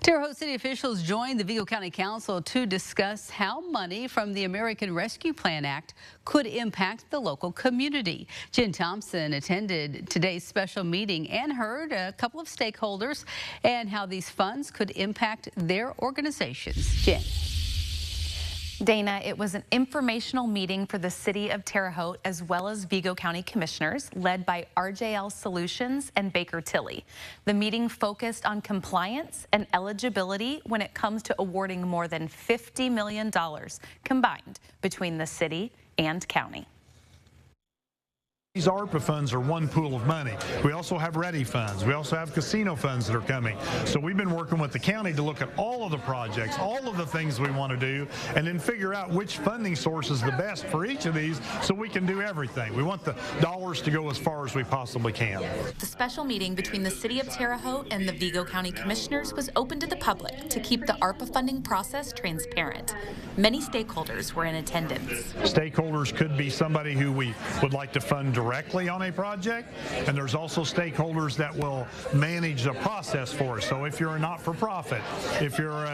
Terre Haute city officials joined the Vigo County Council to discuss how money from the American Rescue Plan Act could impact the local community. Jen Thompson attended today's special meeting and heard a couple of stakeholders and how these funds could impact their organizations. Jen. Dana, it was an informational meeting for the city of Terre Haute as well as Vigo County commissioners led by RJL Solutions and Baker Tilly. The meeting focused on compliance and eligibility when it comes to awarding more than $50 million combined between the city and county. These ARPA funds are one pool of money. We also have ready funds. We also have casino funds that are coming. So we've been working with the county to look at all of the projects, all of the things we want to do, and then figure out which funding source is the best for each of these so we can do everything. We want the dollars to go as far as we possibly can. The special meeting between the city of Terre Haute and the Vigo County commissioners was open to the public to keep the ARPA funding process transparent. Many stakeholders were in attendance. Stakeholders could be somebody who we would like to fund directly on a project, and there's also stakeholders that will manage the process for us. So if you're a not-for-profit, if you're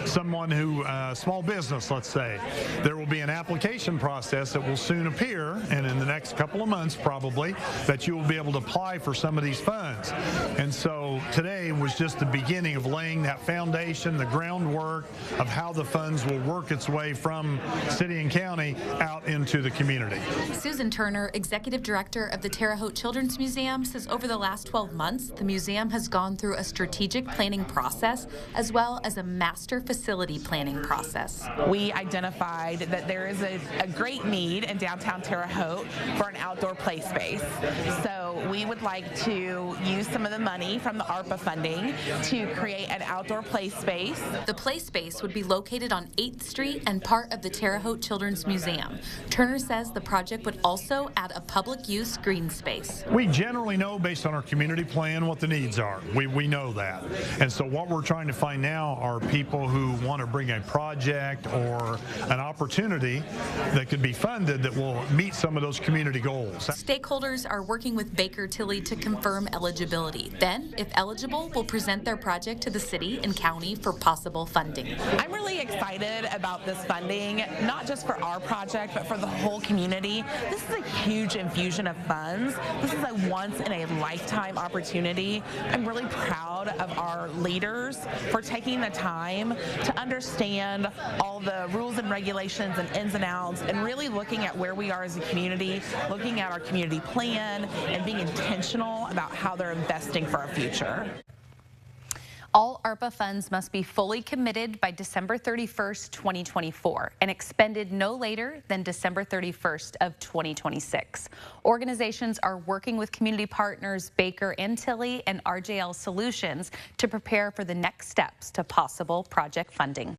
someone who small business, let's say, there will be an application process that will soon appear, and in the next couple of months probably, that you will be able to apply for some of these funds. And so today was just the beginning of laying that foundation, the groundwork of how the funds will work its way from city and county out into the community. Susan Turner, executive director of the Terre Haute Children's Museum, says over the last 12 months, the museum has gone through a strategic planning process as well as a master facility planning process. We identified that there is a great need in downtown Terre Haute for an outdoor play space. So we would like to use some of the money from the ARPA funding to create an outdoor play space. The play space would be located on 8th Street and part of the Terre Haute Children's Museum. Turner says the project would also add a public use green space. We generally know based on our community plan what the needs are. We know that. And so what we're trying to find now are people who want to bring a project or an opportunity that could be funded that will meet some of those community goals. Stakeholders are working with Baker Tilly to confirm eligibility. Then, if eligible, will present their project to the city and county for possible funding. I'm really excited about this funding, not just for our project, but for the whole community. This is a huge infusion of funds. This is a once-in-a-lifetime opportunity. I'm really proud of our leaders for taking the time to understand all the rules and regulations and ins and outs and really looking at where we are as a community, looking at our community plan and being intentional about how they're investing for our future. All ARPA funds must be fully committed by December 31st, 2024 and expended no later than December 31st of 2026. Organizations are working with community partners Baker and Tilly and RJL Solutions to prepare for the next steps to possible project funding.